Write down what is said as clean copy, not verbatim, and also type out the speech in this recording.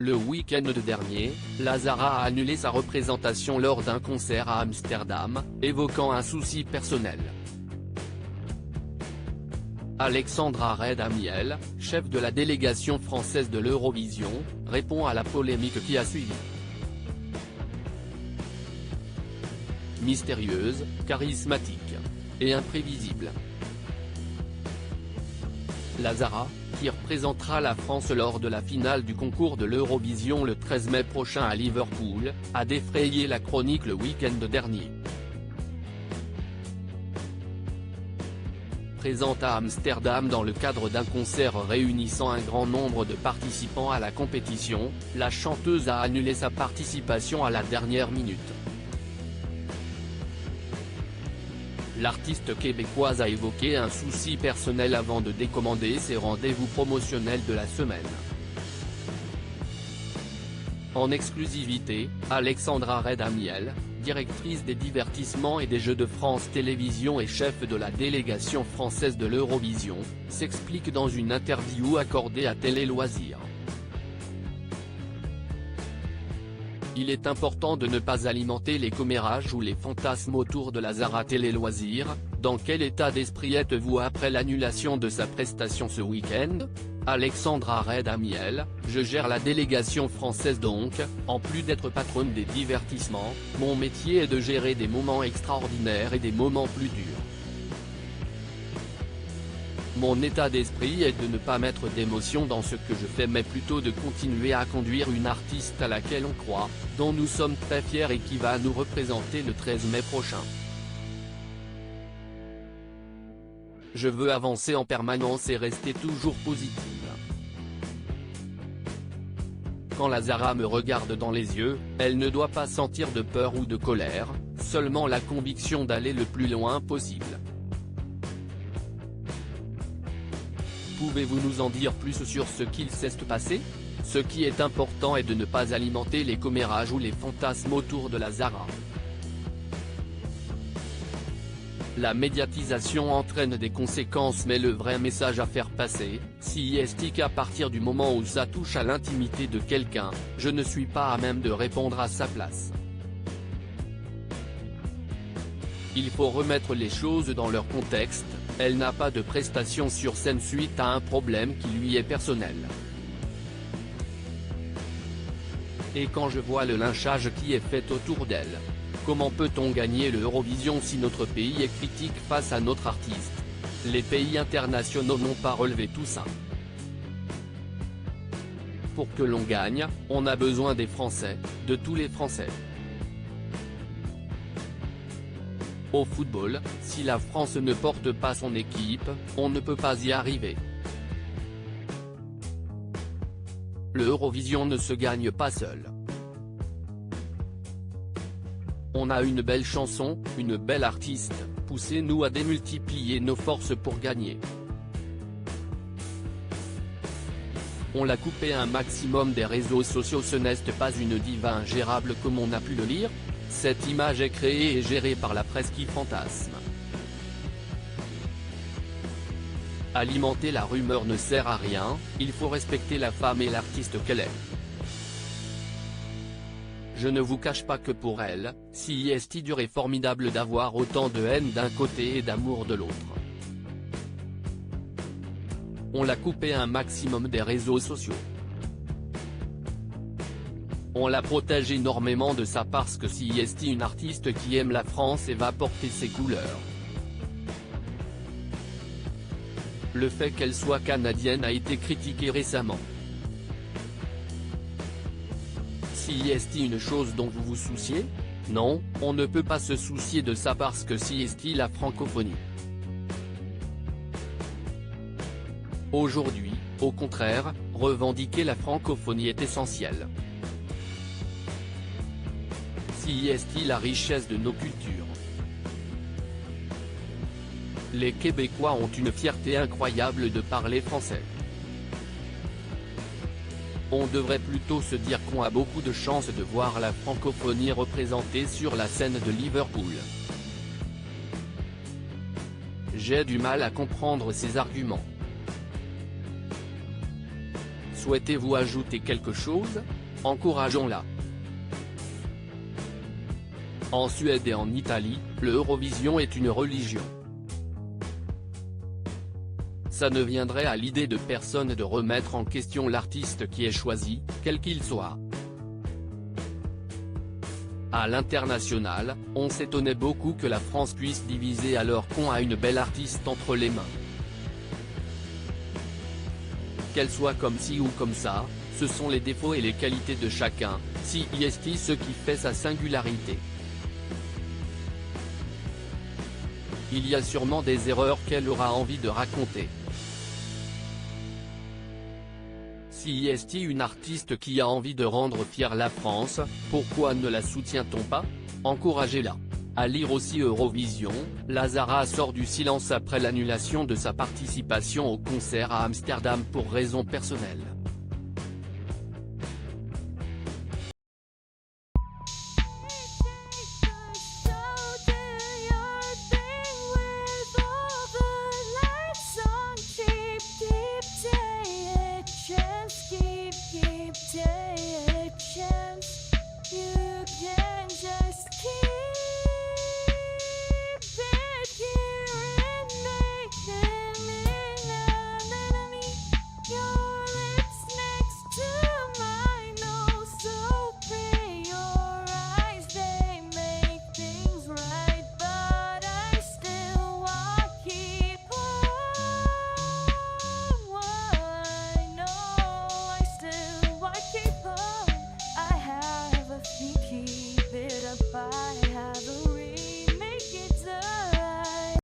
Le week-end dernier, Lazara a annulé sa représentation lors d'un concert à Amsterdam, évoquant un souci personnel. Alexandra Redamiel, chef de la délégation française de l'Eurovision, répond à la polémique qui a suivi. Mystérieuse, charismatique et imprévisible. Lazara, qui représentera la France lors de la finale du concours de l'Eurovision le 13 mai prochain à Liverpool, a défrayé la chronique le week-end dernier. Présente à Amsterdam dans le cadre d'un concert réunissant un grand nombre de participants à la compétition, la chanteuse a annulé sa participation à la dernière minute. L'artiste québécoise a évoqué un souci personnel avant de décommander ses rendez-vous promotionnels de la semaine. En exclusivité, Alexandra Redamiel, directrice des divertissements et des Jeux de France Télévisions et chef de la délégation française de l'Eurovision, s'explique dans une interview accordée à Télé Loisirs. Il est important de ne pas alimenter les commérages ou les fantasmes autour de Lazara. Télé Loisirs, dans quel état d'esprit êtes-vous après l'annulation de sa prestation ce week-end? Alexandra Redamiel, je gère la délégation française donc, en plus d'être patronne des divertissements, mon métier est de gérer des moments extraordinaires et des moments plus durs. Mon état d'esprit est de ne pas mettre d'émotion dans ce que je fais mais plutôt de continuer à conduire une artiste à laquelle on croit, dont nous sommes très fiers et qui va nous représenter le 13 mai prochain. Je veux avancer en permanence et rester toujours positive. Quand Lazara me regarde dans les yeux, elle ne doit pas sentir de peur ou de colère, seulement la conviction d'aller le plus loin possible. Pouvez-vous nous en dire plus sur ce qu'il s'est passé? Ce qui est important est de ne pas alimenter les commérages ou les fantasmes autour de Lazara. La médiatisation entraîne des conséquences mais le vrai message à faire passer, si est qu'à partir du moment où ça touche à l'intimité de quelqu'un, je ne suis pas à même de répondre à sa place. Il faut remettre les choses dans leur contexte, elle n'a pas de prestation sur scène suite à un problème qui lui est personnel. Et quand je vois le lynchage qui est fait autour d'elle, comment peut-on gagner l'Eurovision si notre pays est critique face à notre artiste? Les pays internationaux n'ont pas relevé tout ça. Pour que l'on gagne, on a besoin des Français, de tous les Français. Au football, si la France ne porte pas son équipe, on ne peut pas y arriver. L'Eurovision ne se gagne pas seul. On a une belle chanson, une belle artiste, poussez-nous à démultiplier nos forces pour gagner. On l'a coupé un maximum des réseaux sociaux. Ce n'est pas une diva ingérable comme on a pu le lire. Cette image est créée et gérée par la presse qui fantasme. Alimenter la rumeur ne sert à rien, il faut respecter la femme et l'artiste qu'elle est. Je ne vous cache pas que pour elle, si est dur et formidable d'avoir autant de haine d'un côté et d'amour de l'autre. On l'a coupé un maximum des réseaux sociaux. On la protège énormément de ça parce que si est une artiste qui aime la France et va porter ses couleurs. Le fait qu'elle soit canadienne a été critiqué récemment. Si est une chose dont vous vous souciez? Non, on ne peut pas se soucier de ça parce que si est la francophonie. Aujourd'hui, au contraire, revendiquer la francophonie est essentiel. Si est la richesse de nos cultures. Les Québécois ont une fierté incroyable de parler français. On devrait plutôt se dire qu'on a beaucoup de chance de voir la francophonie représentée sur la scène de Liverpool. J'ai du mal à comprendre ces arguments. Souhaitez-vous ajouter quelque chose? Encourageons-la. En Suède et en Italie, le Eurovision est une religion. Ça ne viendrait à l'idée de personne de remettre en question l'artiste qui est choisi, quel qu'il soit. À l'international, on s'étonnait beaucoup que la France puisse diviser alors qu'on a une belle artiste entre les mains. Qu'elle soit comme ci ou comme ça, ce sont les défauts et les qualités de chacun, si est ce qui fait sa singularité. Il y a sûrement des erreurs qu'elle aura envie de raconter. Si est une artiste qui a envie de rendre fière la France, pourquoi ne la soutient-on pas? Encouragez-la. À lire aussi Eurovision, la Zara sort du silence après l'annulation de sa participation au concert à Amsterdam pour raisons personnelles.